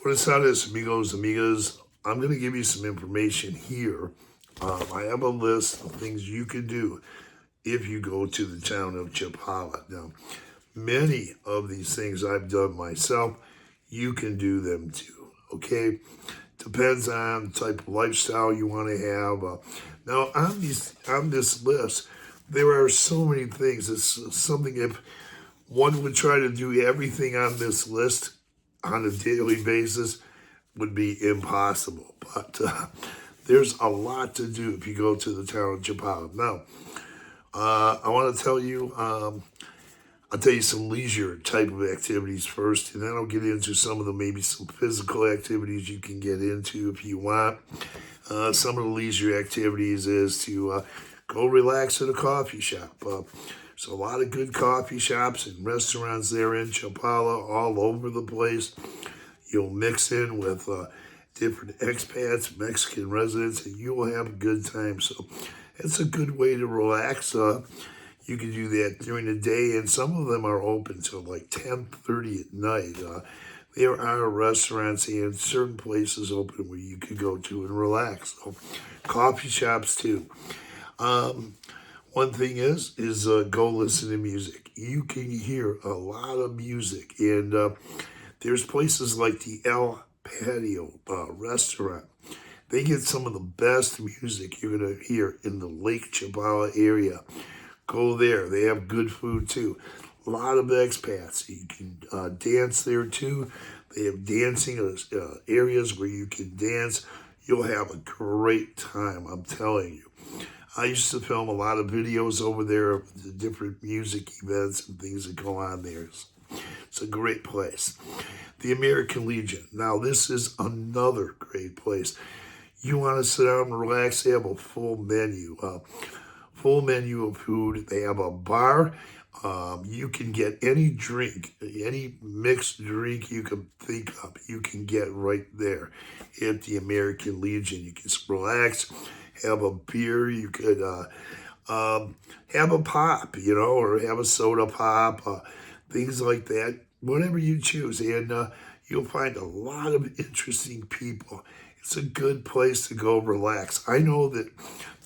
Buenas tardes, amigos, amigas. I'm going to give you some information here. I have a list of things you can do if you go to the town of Chapala. Now, many of these things I've done myself. You can do them too, okay? Depends on the type of lifestyle you want to have. Now, on this list, there are so many things. It's something if one would try to do everything on this list on a daily basis would be impossible. But there's a lot to do if you go to the town of Chapala. Now, I want to tell you, I'll tell you some leisure type of activities first, and then I'll get into some of the maybe some physical activities you can get into if you want. Some of the leisure activities is to go relax at a coffee shop. There's a lot of good coffee shops and restaurants there in Chapala all over the place. You'll mix in with different expats, Mexican residents, and you will have a good time. So it's a good way to relax. You can do that during the day, and some of them are open till like 10:30 at night. There are restaurants and certain places open where you could go to and relax. So coffee shops too. One thing is go listen to music. You can hear a lot of music, and there's places like the El Patio restaurant. They get some of the best music you're going to hear in the Lake Chapala area. Go there. They have good food too. A lot of expats. You can dance there too. They have dancing areas where you can dance. You'll have a great time, I'm telling you. I used to film a lot of videos over there of the different music events and things that go on there. It's a great place. The American Legion. Now, this is another great place. You want to sit down and relax, they have a full menu of food. They have a bar. You can get any drink, any mixed drink you can think of, you can get right there at the American Legion. You can relax, have a beer. You could have a pop, or have a soda pop, things like that, whatever you choose. And you'll find a lot of interesting people. It's a good place to go relax. I know that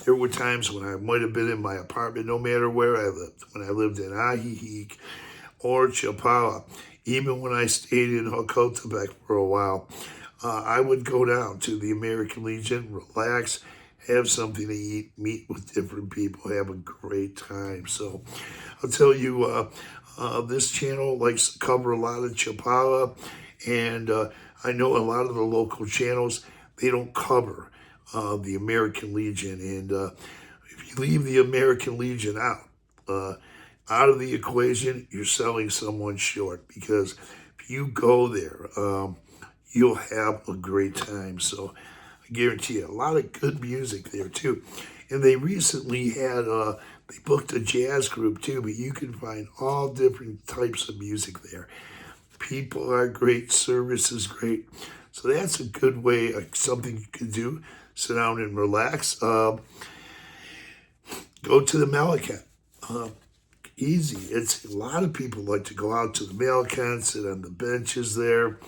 there were times when I might have been in my apartment, no matter where I lived, when I lived in Ajijic or Chapala, even when I stayed in Jocotepec for a while, I would go down to the American Legion, relax, have something to eat, meet with different people, have a great time. So I'll tell you, this channel likes to cover a lot of Chapala, and I know a lot of the local channels, they don't cover the American Legion. And if you leave the American Legion out of the equation, you're selling someone short, because if you go there, you'll have a great time. So I guarantee you, a lot of good music there too. And they recently had, they booked a jazz group too, but you can find all different types of music there. People are great, service is great. So that's a good way, something you can do. Sit down and relax. Go to the Malecon. Easy. It's a lot of people like to go out to the Malecon, sit on the benches there.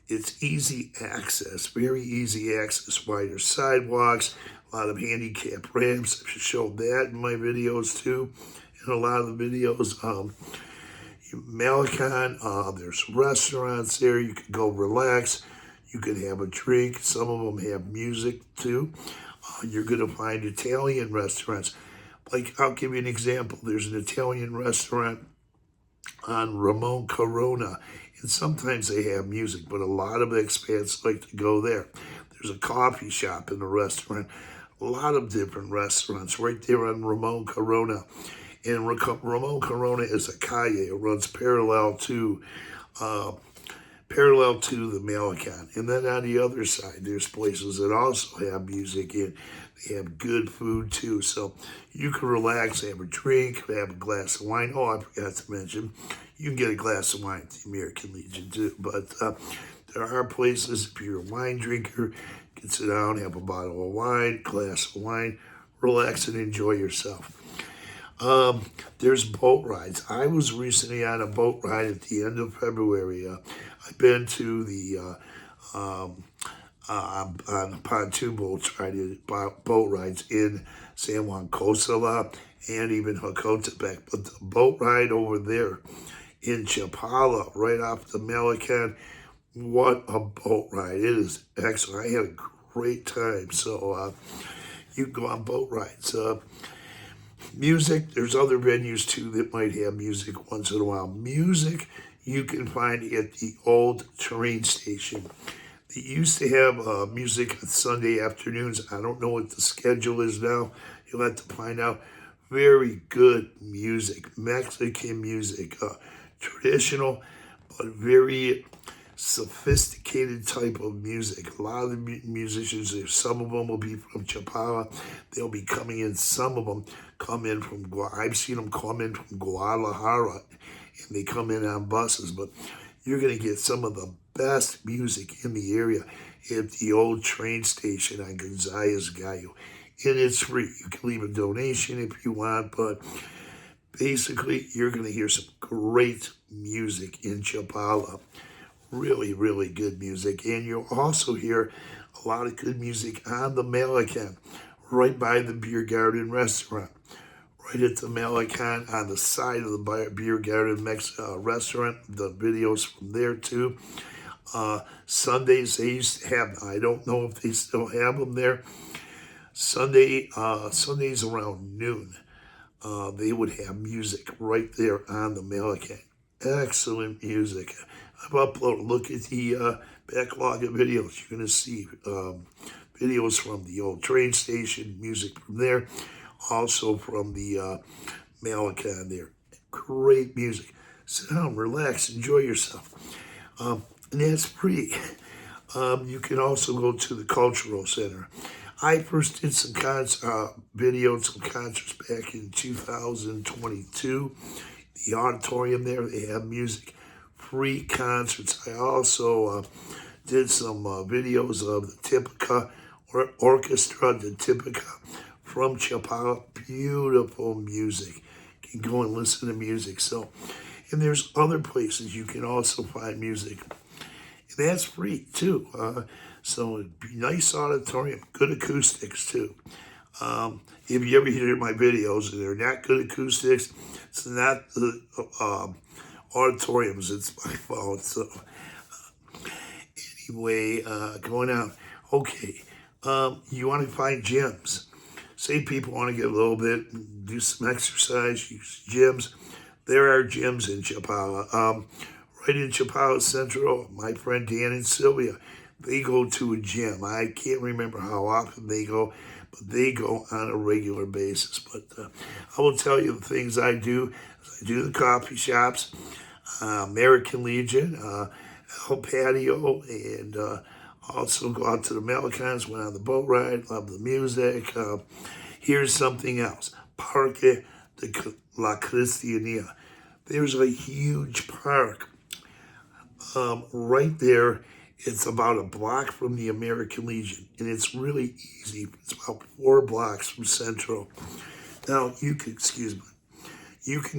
It's easy access, very easy access, wider sidewalks, a lot of handicap ramps. I've showed that in my videos too, in a lot of the videos. Malecon, there's restaurants there. You can go relax. You can have a drink. Some of them have music too. You're going to find Italian restaurants. Like, I'll give you an example. There's an Italian restaurant on Ramon Corona, and sometimes they have music, but a lot of expats like to go there. There's a coffee shop in the restaurant. A lot of different restaurants right there on Ramon Corona. And Ramon Corona is a calle. It runs parallel to the Malecon. And then on the other side, there's places that also have music, and they have good food too. So you can relax, have a drink, have a glass of wine. Oh, I forgot to mention, you can get a glass of wine at the American Legion too. But there are places, if you're a wine drinker, you can sit down, have a bottle of wine, glass of wine, relax and enjoy yourself. There's boat rides. I was recently on a boat ride at the end of February. I've been to the on pontoon boats, boat rides in San Juan Costa and even Jocotepec. But the boat ride over there in Chapala, right off the Malecon, what a boat ride. It is excellent. I had a great time. So you can go on boat rides. Music, there's other venues too that might have music once in a while. Music you can find at the old train station. They used to have music on Sunday afternoons. I don't know what the schedule is now. You'll have to find out. Very good music, Mexican music, traditional, but very sophisticated type of music. A lot of the musicians there, some of them will be from Chapala. They'll be coming in. Some of them come in from, I've seen them come in from Guadalajara, and they come in on buses. But you're going to get some of the best music in the area at the old train station on Gonzales Gallo. And it's free. You can leave a donation if you want, but basically you're going to hear some great music in Chapala. Really, really good music. And you'll also hear a lot of good music on the Malecon, right by the beer garden restaurant. Right at the Malecon on the side of the beer garden restaurant. The videos from there too. Sundays they used to have, I don't know if they still have them there. Sundays around noon, they would have music right there on the Malecon. Excellent music. I've uploaded, look at the backlog of videos. You're going to see videos from the old train station, music from there, also from the Malecon there. Great music. Sit down, relax, enjoy yourself. And that's free. You can also go to the Cultural Center. I first did some videos, some concerts back in 2022. The auditorium there, they have music, free concerts. I also did some videos of the Tipica Orchestra, the Tipica from Chapala. Beautiful music. You can go and listen to music. So, and there's other places you can also find music. And that's free too. So it'd be nice auditorium, good acoustics too. If you ever hear my videos and they're not good acoustics, it's not the auditoriums, it's my fault. So anyway, going out. Okay, you want to find gyms. Say people want to get a little bit, do some exercise, use gyms. There are gyms in Chapala. Right in Chapala Central, my friend Dan and Sylvia, they go to a gym. I can't remember how often they go, but they go on a regular basis. But I will tell you the things I do. I do the coffee shops, American Legion, El Patio, and also go out to the Malecons, went on the boat ride, love the music. Here's something else, Parque de la Cristianía. There's a huge park right there. It's about a block from the American Legion, and it's really easy. It's about 4 blocks from Central. Now, you can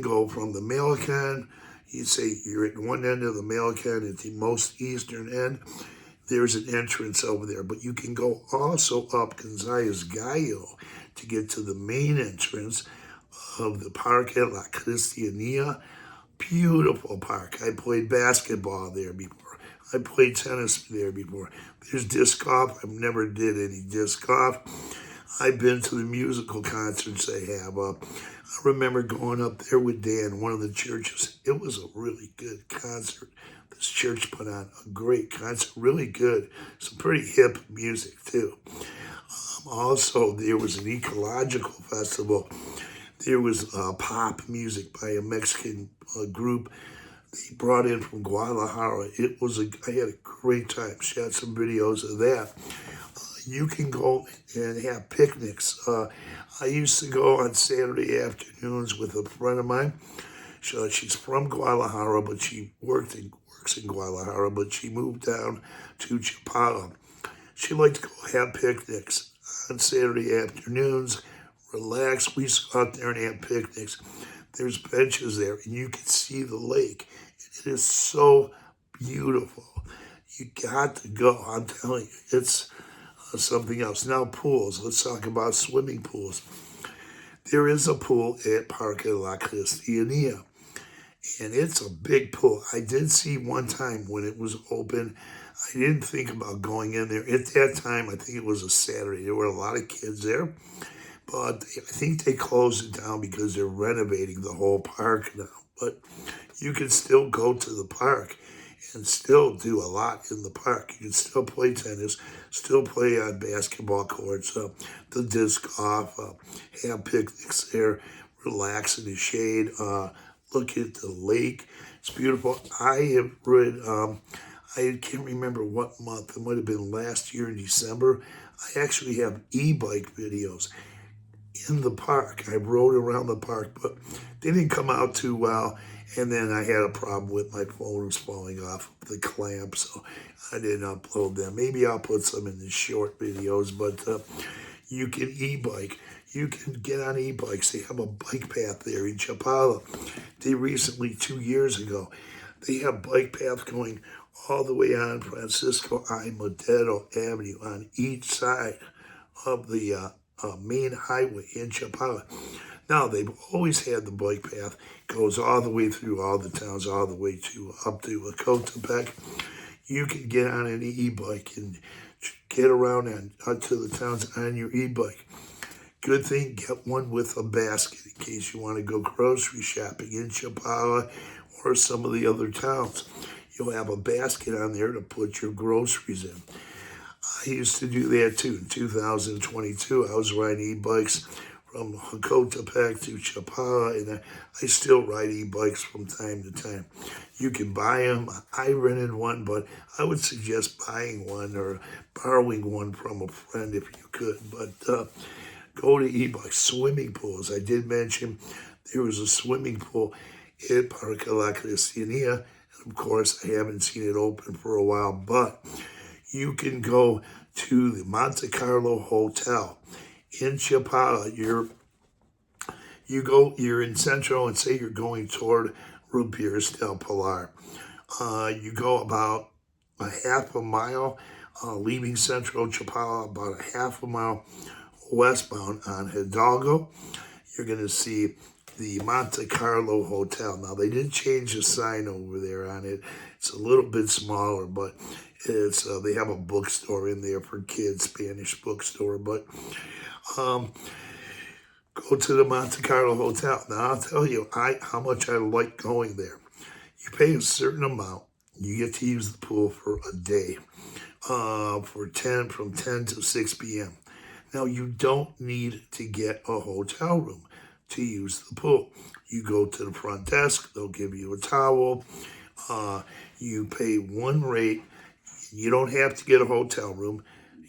go from the Malecon. You say you're at one end of the Malecon, at the most eastern end. There's an entrance over there, but you can go also up Gonzales Gallo to get to the main entrance of the Parque La Cristianía. Beautiful park. I played basketball there before. I played tennis there before. There's disc golf. I've never did any disc golf. I've been to the musical concerts they have. I remember going up there with Dan, one of the churches. It was a really good concert. This church put on a great concert, really good. Some pretty hip music too. Also, there was an ecological festival. There was pop music by a Mexican group they brought in from Guadalajara. I had a great time. Shot some videos of that. You can go and have picnics. I used to go on Saturday afternoons with a friend of mine. She's from Guadalajara, but she works in Guadalajara, but she moved down to Chapala. She liked to go have picnics on Saturday afternoons, relax. We used to go out there and have picnics. There's benches there, and you can see the lake. It is so beautiful. You got to go. I'm telling you, it's something else. Now, pools. Let's talk about swimming pools. There is a pool at Parque La Cristiania, and it's a big pool. I did see one time when it was open. I didn't think about going in there. At that time, I think it was a Saturday. There were a lot of kids there, but I think they closed it down because they're renovating the whole park now. But you can still go to the park and still do a lot in the park. You can still play tennis, still play on basketball courts, the disc golf, have picnics there, relax in the shade, look at the lake. It's beautiful. I have read, I can't remember what month, it might have been last year in December. I actually have e-bike videos in the park. I rode around the park, but they didn't come out too well. And then I had a problem with my phone was falling off the clamp, so I didn't upload them. Maybe I'll put some in the short videos, but you can e-bike. You can get on e-bikes. They have a bike path there in Chapala. They recently, 2 years ago, they have bike paths going all the way on Francisco I. Madero Avenue on each side of the main highway in Chapala. Now, they've always had the bike path, goes all the way through all the towns, all the way to up to Cotepec. You can get on an e-bike and get around and out to the towns on your e-bike. Good thing, get one with a basket in case you want to go grocery shopping in Chapala or some of the other towns. You'll have a basket on there to put your groceries in. I used to do that too. In 2022, I was riding e-bikes from Cotepec to Chapala, and I still ride e-bikes from time to time. You can buy them. I rented one, but I would suggest buying one or borrowing one from a friend if you could. But go to e-bikes. Swimming pools. I did mention there was a swimming pool at Parque La Cristiania. And of course, I haven't seen it open for a while, but you can go to the Monte Carlo Hotel in Chapala. You're in Central, and say you're going toward Rubiers del Pilar. You go about a half a mile, leaving Central Chapala, about a half a mile westbound on Hidalgo. You're going to see the Monte Carlo Hotel. Now, they did change the sign over there on it. It's a little bit smaller, but it's they have a bookstore in there for kids, Spanish bookstore. But go to the Monte Carlo Hotel. Now, I'll tell you how much I like going there. You pay a certain amount. You get to use the pool for a day, from 10 to 6 p.m. Now, you don't need to get a hotel room to use the pool. You go to the front desk. They'll give you a towel. You pay one rate. You don't have to get a hotel room.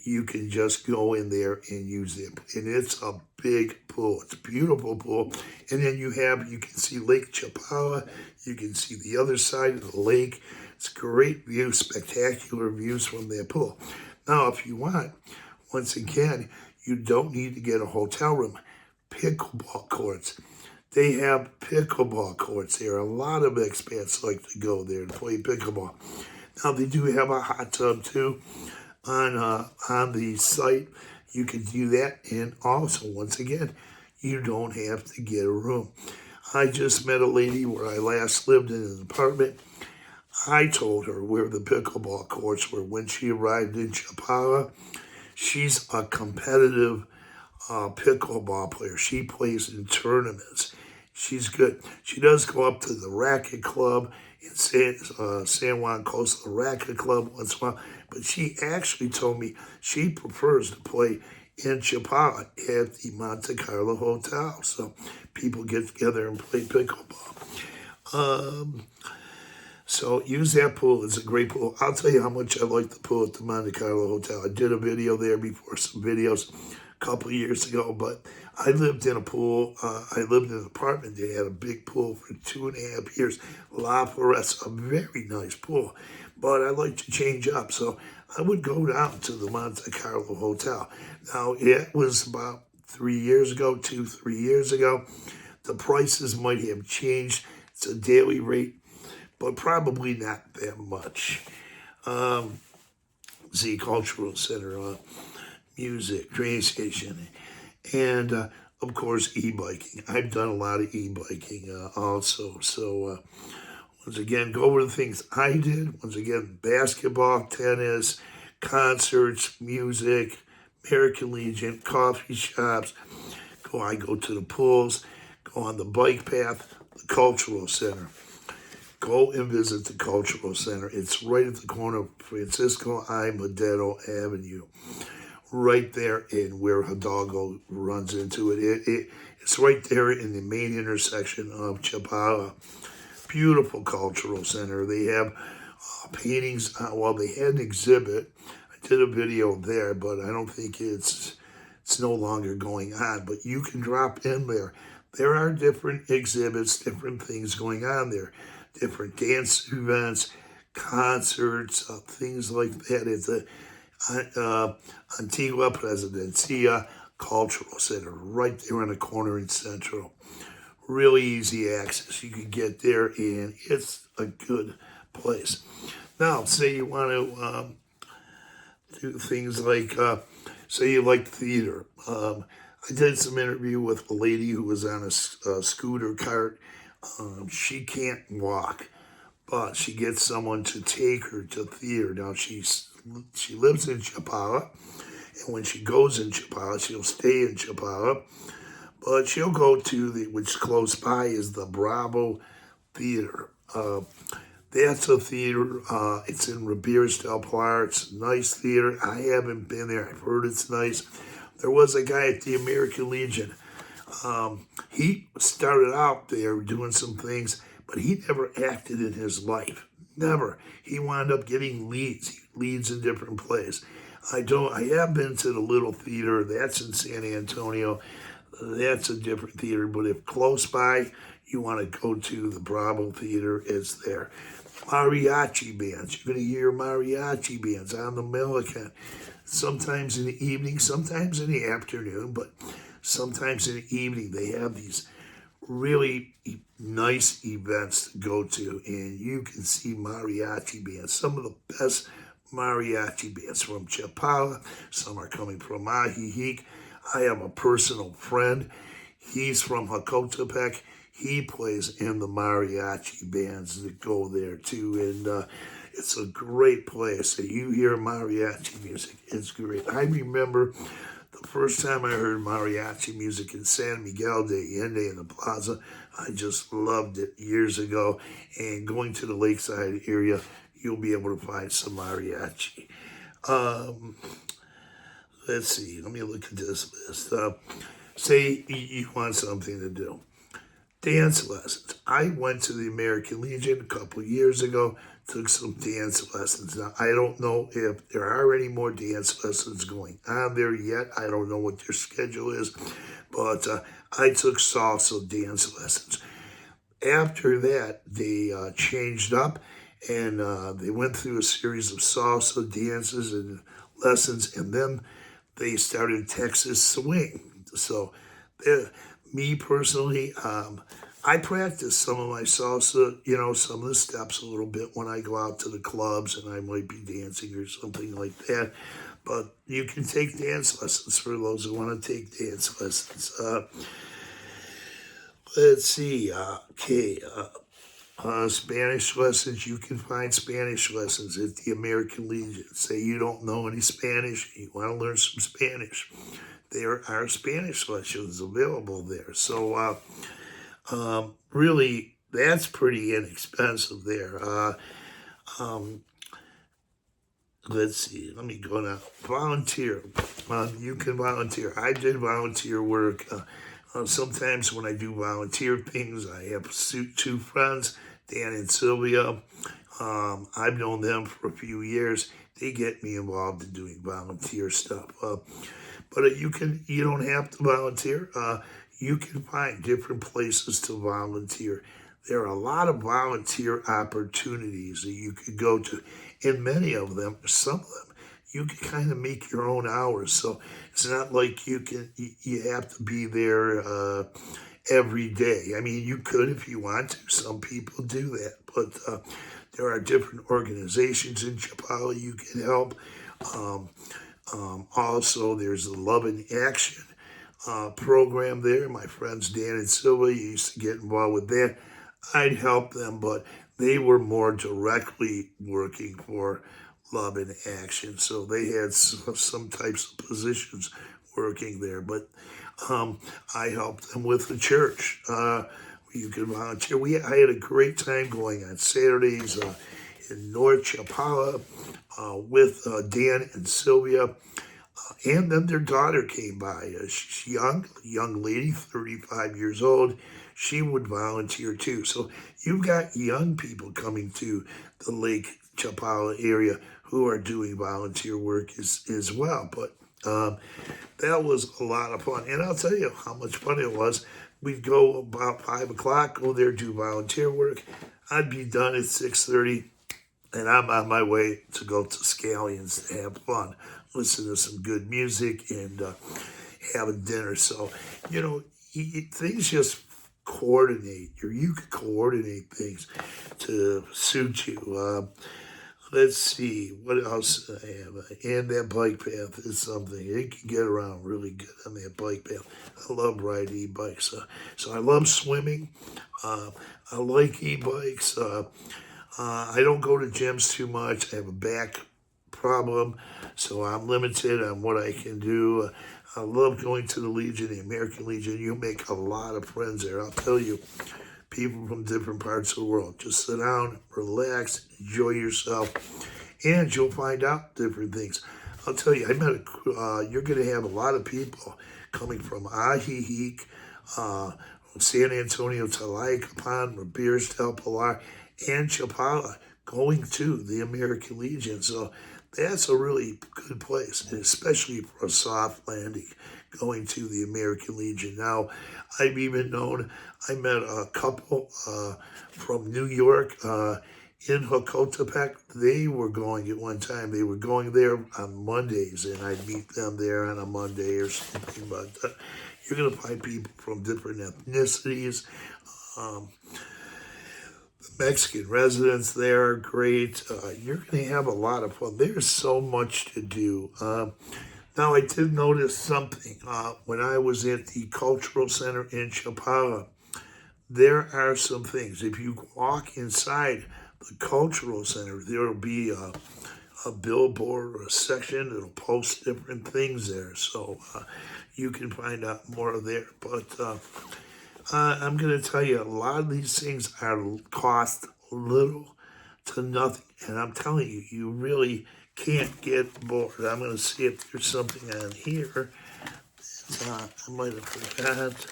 You can just go in there and use it. And it's a big pool. It's a beautiful pool. And then you can see Lake Chapala. You can see the other side of the lake. It's great views, spectacular views from their pool. Now, if you want, once again, you don't need to get a hotel room. Pickleball courts. They have pickleball courts there. A lot of expats like to go there to play pickleball. Now, they do have a hot tub, too, on the site. You can do that. And also, once again, you don't have to get a room. I just met a lady where I last lived in an apartment. I told her where the pickleball courts were when she arrived in Chapala. She's a competitive pickleball player. She plays in tournaments. She's good. She does go up to the racket club in San Juan Coastal Racket Club once in a while, but she actually told me she prefers to play in Chapala at the Monte Carlo Hotel. So people get together and play pickleball. So use that pool. It's a great pool. I'll tell you how much I like the pool at the Monte Carlo Hotel. I did a video there before, some videos a couple of years ago, but I lived in a pool. I lived in an apartment that had a big pool for 2.5 years. La Floresta, a very nice pool. But I like to change up, so I would go down to the Monte Carlo Hotel. Now, it was about 3 years ago, 2, 3 years ago. The prices might have changed. It's a daily rate, but probably not that much. See, Cultural Center, music, train station, and of course, e-biking. I've done a lot of e-biking also. So once again, go over the things I did. Once again, basketball, tennis, concerts, music, American Legion, coffee shops. I go to the pools, go on the bike path, the Cultural Center. Go and visit the Cultural Center. It's right at the corner of Francisco I. Madero Avenue, right there in where Hidalgo runs into it. It's right there in the main intersection of Chapala. Beautiful Cultural Center. They have paintings. Well, they had an exhibit. I did a video there, but I don't think it's no longer going on. But you can drop in there. There are different exhibits, different things going on there, different dance events, concerts, things like that. It's a Antigua Presidencia Cultural Center, right there on the corner in Central. Really easy access. You can get there, and it's a good place. Now, say you want to do things like, say you like theater. I did some interview with a lady who was on a scooter cart. She can't walk, but she gets someone to take her to theater. Now, she lives in Chapala, and when she goes in Chapala, she'll stay in Chapala, but she'll go to which close by is the Bravo Theater. That's a theater. It's in Ribera del Pilar. It's a nice theater. I haven't been there. I've heard it's nice. There was a guy at the American Legion. He started out there doing some things, but he never acted in his life. Never. He wound up getting leads in different plays. I have been to the Little Theater. That's in San Antonio. That's a different theater. But if close by, you want to go to the Bravo Theater, it's there. Mariachi bands. You're going to hear mariachi bands on the Malecon. Sometimes in the evening, sometimes in the afternoon, but sometimes in the evening. They have these really nice events to go to, and you can see mariachi bands. Some of the best mariachi bands from Chapala. Some are coming from Mahihic. I have a personal friend. He's from Jacotepec. He plays in the mariachi bands that go there too, and it's a great place. And you hear mariachi music, it's great. I remember the first time I heard mariachi music in San Miguel de Allende in the plaza. I just loved it years ago. And going to the lakeside area, you'll be able to find some mariachi. Let's see, let me look at this list. Say you want something to do. Dance lessons. I went to the American Legion a couple of years ago, took some dance lessons. Now, I don't know if there are any more dance lessons going on there yet. I don't know what their schedule is, but I took salsa dance lessons. After that, they changed up, and they went through a series of salsa dances and lessons, and then they started Texas swing. So me personally, I practice some of my salsa, some of the steps a little bit when I go out to the clubs and I might be dancing or something like that. But you can take dance lessons for those who want to take dance lessons. Let's see. Spanish lessons. You can find Spanish lessons at the American Legion. Say you don't know any Spanish, you want to learn some Spanish. There are Spanish lessons available there. So really, that's pretty inexpensive there. Let's see. Let me go now. Volunteer. You can volunteer. I did volunteer work. Sometimes when I do volunteer things, I have two friends, Dan and Sylvia. I've known them for a few years. They get me involved in doing volunteer stuff. But you don't have to volunteer. You can find different places to volunteer. There are a lot of volunteer opportunities that you could go to, and many of them, some of them, you can kind of make your own hours. So it's not like you have to be there every day. I mean, you could if you want to. Some people do that, but there are different organizations in Chapala you can help. Um, Also, there's the Love in Action program there. My friends Dan and Silva used to get involved with that. I'd help them, but they were more directly working for Love in Action. So they had some types of positions working there. But I helped them with the church. You could volunteer. I had a great time going on Saturdays in North Chapala with Dan and Sylvia. And then their daughter came by. She's young lady, 35 years old. She would volunteer too. So you've got young people coming to the Lake Chapala area who are doing volunteer work as well. But that was a lot of fun. And I'll tell you how much fun it was. We'd go about 5 o'clock, go there, do volunteer work. I'd be done at 6:30, and I'm on my way to go to Scallions to have fun, listen to some good music, and have a dinner. So, things just coordinate, or you could coordinate things to suit you. Let's see, what else I have? And that bike path is something. It can get around really good on that bike path. I love riding e-bikes. So I love swimming. I like e-bikes. I don't go to gyms too much. I have a back problem, so I'm limited on what I can do. I love going to the Legion, the American Legion. You make a lot of friends there. I'll tell you, people from different parts of the world. Just sit down, relax, enjoy yourself, and you'll find out different things. I'll tell you, you're going to have a lot of people coming from Ajijic, San Antonio, Talaicapan, Ramirez, Del Pilar, and Chapala going to the American Legion. So that's a really good place, and especially for a soft landing, going to the American Legion. Now, I met a couple from New York in Hocotepec. They were going at one time. They were going there on Mondays, and I'd meet them there on a Monday or something. But you're going to find people from different ethnicities. Mexican residents there are great. You're going to have a lot of fun. There's so much to do. Now, I did notice something when I was at the Cultural Center in Chapala. There are some things. If you walk inside the Cultural Center, there will be a billboard or a section that'll post different things there. So you can find out more there. But I'm going to tell you, a lot of these things cost little to nothing. And I'm telling you, you really can't get bored. I'm going to see if there's something on here. I might have forgot.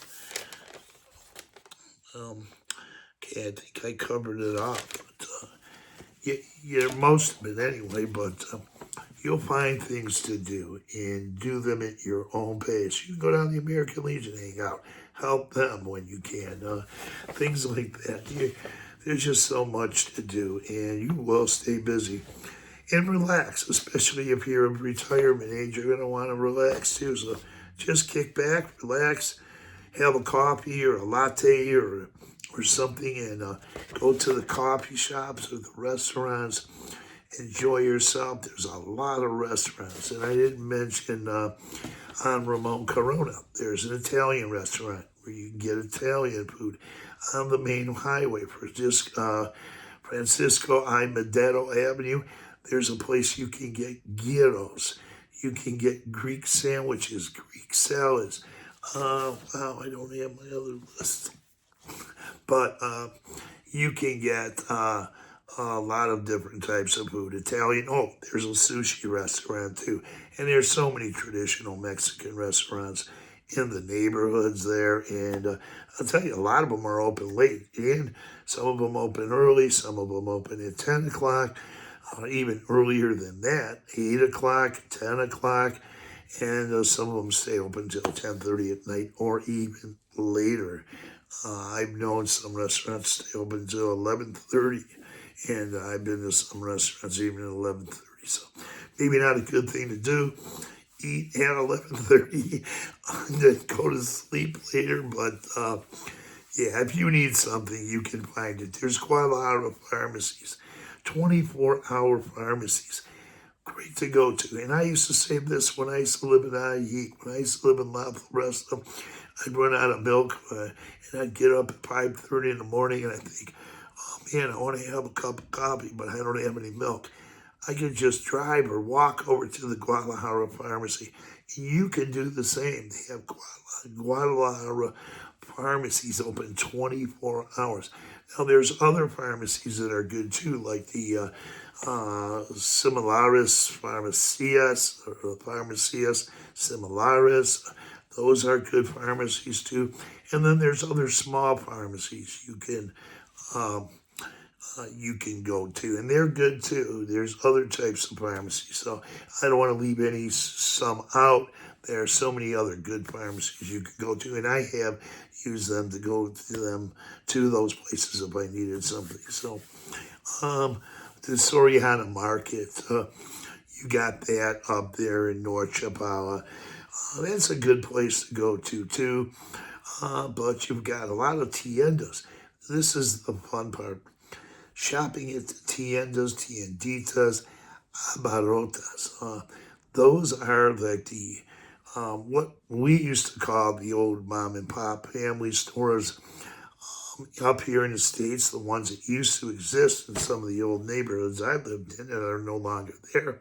Okay, I think I covered it up. But, most of it anyway. But you'll find things to do and do them at your own pace. You can go down to the American Legion, hang out, help them when you can. Things like that. There's just so much to do, and you will stay busy. And relax, especially if you're of retirement age, you're going to want to relax too. So just kick back, relax, have a coffee or a latte or something, and go to the coffee shops or the restaurants. Enjoy yourself. There's a lot of restaurants, and I didn't mention on Ramon Corona, there's an Italian restaurant where you can get Italian food on the main highway for just Francisco I. Madero Avenue. There's a place you can get gyros. You can get Greek sandwiches, Greek salads. Wow, I don't have my other list. But you can get a lot of different types of food. Italian, there's a sushi restaurant too. And there's so many traditional Mexican restaurants in the neighborhoods there. And I'll tell you, a lot of them are open late. And some of them open early, some of them open at 10 o'clock. Even earlier than that, 8 o'clock, 10 o'clock, and some of them stay open until 10:30 at night or even later. I've known some restaurants stay open until 11:30, and I've been to some restaurants even at 11:30. So maybe not a good thing to do. Eat at 11:30 and then go to sleep later. But yeah, if you need something, you can find it. There's Guadalajara pharmacies, 24-hour pharmacies. Great to go to. And I used to say this when I used to live in IE, when I used to live in La Floresta, I'd run out of milk and I'd get up at 5:30 in the morning and I'd think, oh man, I want to have a cup of coffee, but I don't have any milk. I could just drive or walk over to the Guadalajara pharmacy. You can do the same. They have Guadalajara pharmacies open 24 hours. Now, there's other pharmacies that are good too, like the Similares Farmacias, or Farmacias Similares. Those are good pharmacies too. And then there's other small pharmacies you can go to, and they're good too. There's other types of pharmacies, so I don't want to leave some out. There are so many other good pharmacies you can go to, and I have used them to go to those places if I needed something. So, the Soriana Market, you got that up there in North Chapala. That's a good place to go to too. But you've got a lot of tiendas. This is the fun part. Shopping at the tienditas, abarrotas. Those are like the what we used to call the old mom and pop family stores up here in the States, the ones that used to exist in some of the old neighborhoods I lived in that are no longer there.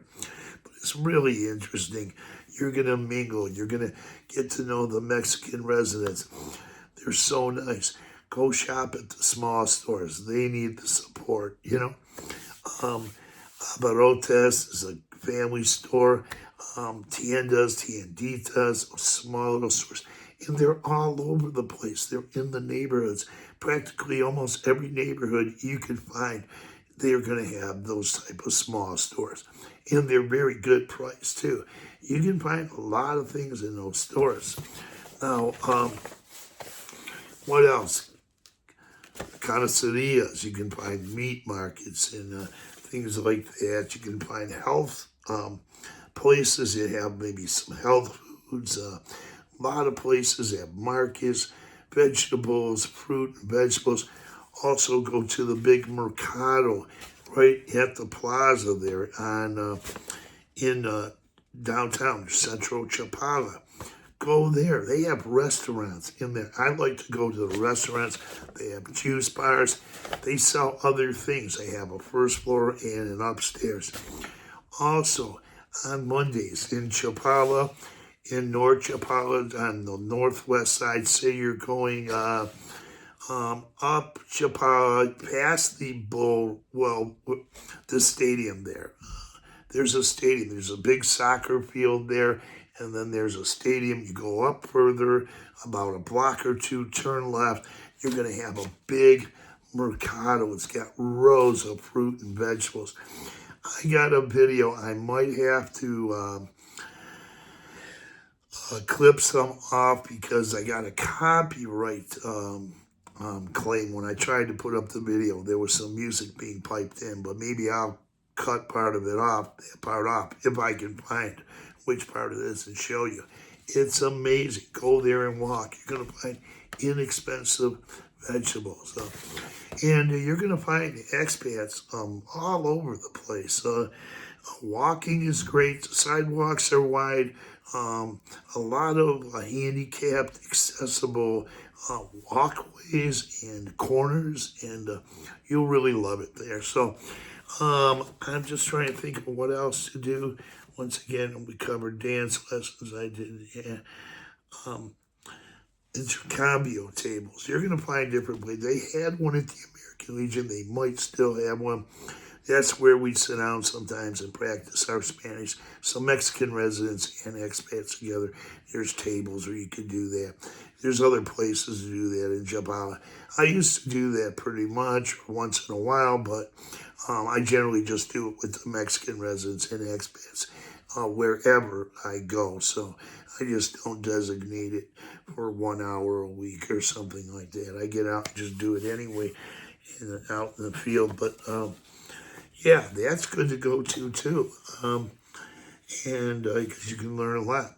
But it's really interesting. You're going to mingle. You're going to get to know the Mexican residents. They're so nice. Go shop at the small stores. They need the support, you know. Abarrotes is a family store. Tienditas, small little stores. And they're all over the place. They're in the neighborhoods. Practically almost every neighborhood you can find, they're going to have those type of small stores. And they're very good price, too. You can find a lot of things in those stores. Now, what else? Carnicerias, you can find meat markets and things like that. You can find health places that have maybe some health foods. A lot of places have markets, vegetables, fruit and vegetables. Also go to the big mercado right at the plaza there in downtown Central Chapala. Go there. They have restaurants in there. I like to go to the restaurants. They have juice bars. They sell other things. They have a first floor and an upstairs. Also, on Mondays in Chapala, in North Chapala, on the northwest side, say you're going up Chapala, past the the stadium there. There's a stadium. There's a big soccer field there. And then there's a stadium. You go up further, about a block or two, turn left. You're going to have a big mercado. It's got rows of fruit and vegetables. I got a video. I might have to clip some off because I got a copyright claim when I tried to put up the video. There was some music being piped in, but maybe I'll cut part off if I can find which part of this and show you. It's amazing. Go there and walk. You're going to find inexpensive vegetables. And you're going to find expats all over the place. Walking is great. The sidewalks are wide. A lot of handicapped, accessible walkways and corners, and you'll really love it there. So I'm just trying to think of what else to do. Once again, we covered dance lessons. I did intercambio tables. You're going to find different ways. They had one at the American Legion. They might still have one. That's where we sit down sometimes and practice our Spanish. So Mexican residents and expats together. There's tables where you can do that. There's other places to do that in Chapala. I used to do that pretty much once in a while, but I generally just do it with the Mexican residents and expats wherever I go. So I just don't designate it for 1 hour a week or something like that. I get out and just do it anyway out in the field. But yeah, that's good to go to too. and because you can learn a lot.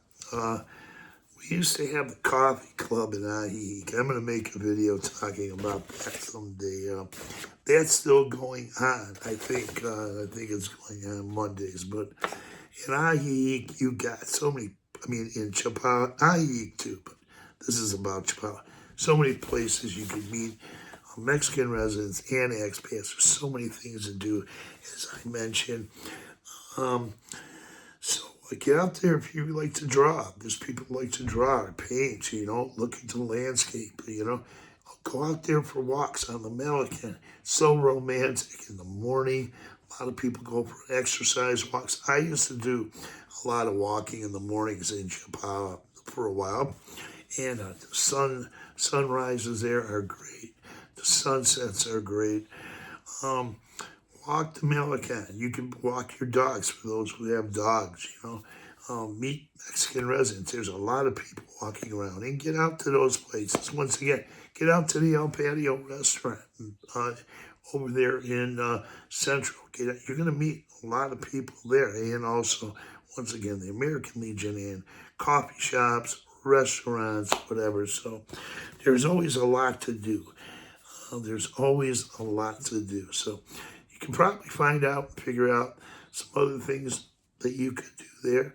We used to have the coffee club in Ahihik. I'm going to make a video talking about that someday. That's still going on. I think it's going on Mondays. But in Ahihik, you got so many. I mean, in Chapala, Ahihik too. But this is about Chapala. So many places you can meet Mexican residents and expats. There's so many things to do, as I mentioned. So get out there if you like to draw. There's people who like to draw or paint, look into the landscape, Go out there for walks on the Malecon. So romantic in the morning. A lot of people go for exercise walks. I used to do a lot of walking in the mornings in Chapala for a while. And the sunrises there are great. The sunsets are great. Walk the Malecon. You can walk your dogs for those who have dogs, meet Mexican residents. There's a lot of people walking around. And get out to those places. Once again, get out to the El Patio restaurant over there in Central. You're going to meet a lot of people there. And also, once again, the American Legion and coffee shops, restaurants, whatever. So there's always a lot to do. There's always a lot to do. So you can probably find out, figure out some other things that you could do there.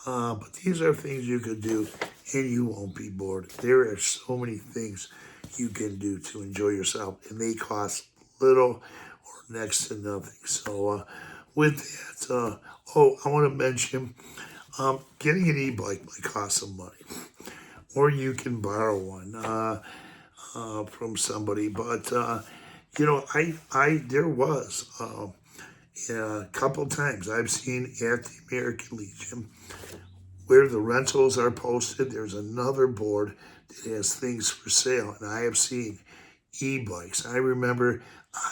But these are things you could do and you won't be bored. There are so many things you can do to enjoy yourself, and they cost little or next to nothing. So with that, I want to mention getting an e-bike might cost some money, or you can borrow one from somebody. But there was a couple times I've seen at the American Legion where the rentals are posted. There's another board that has things for sale, and I have seen e-bikes. I remember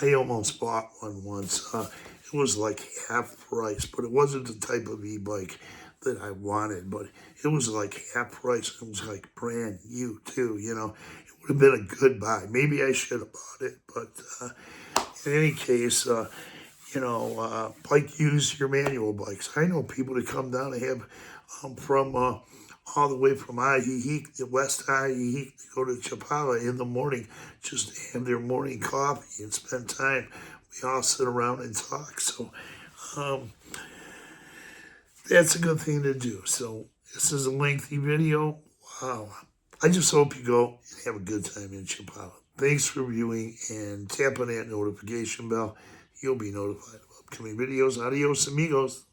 I almost bought one once. It was like half price, but it wasn't the type of e-bike that I wanted, but it was like half price. It was like brand new too, It would have been a good buy. Maybe I should have bought it, but in any case, use your manual bikes. I know people that come down and have from all the way from Ahihik, the West Ahihik, to go to Chapala in the morning just to have their morning coffee and spend time. We all sit around and talk. So that's a good thing to do. So this is a lengthy video. Wow. I just hope you go and have a good time in Chapala. Thanks for viewing, and tap on that notification bell. You'll be notified of upcoming videos. Adios, amigos.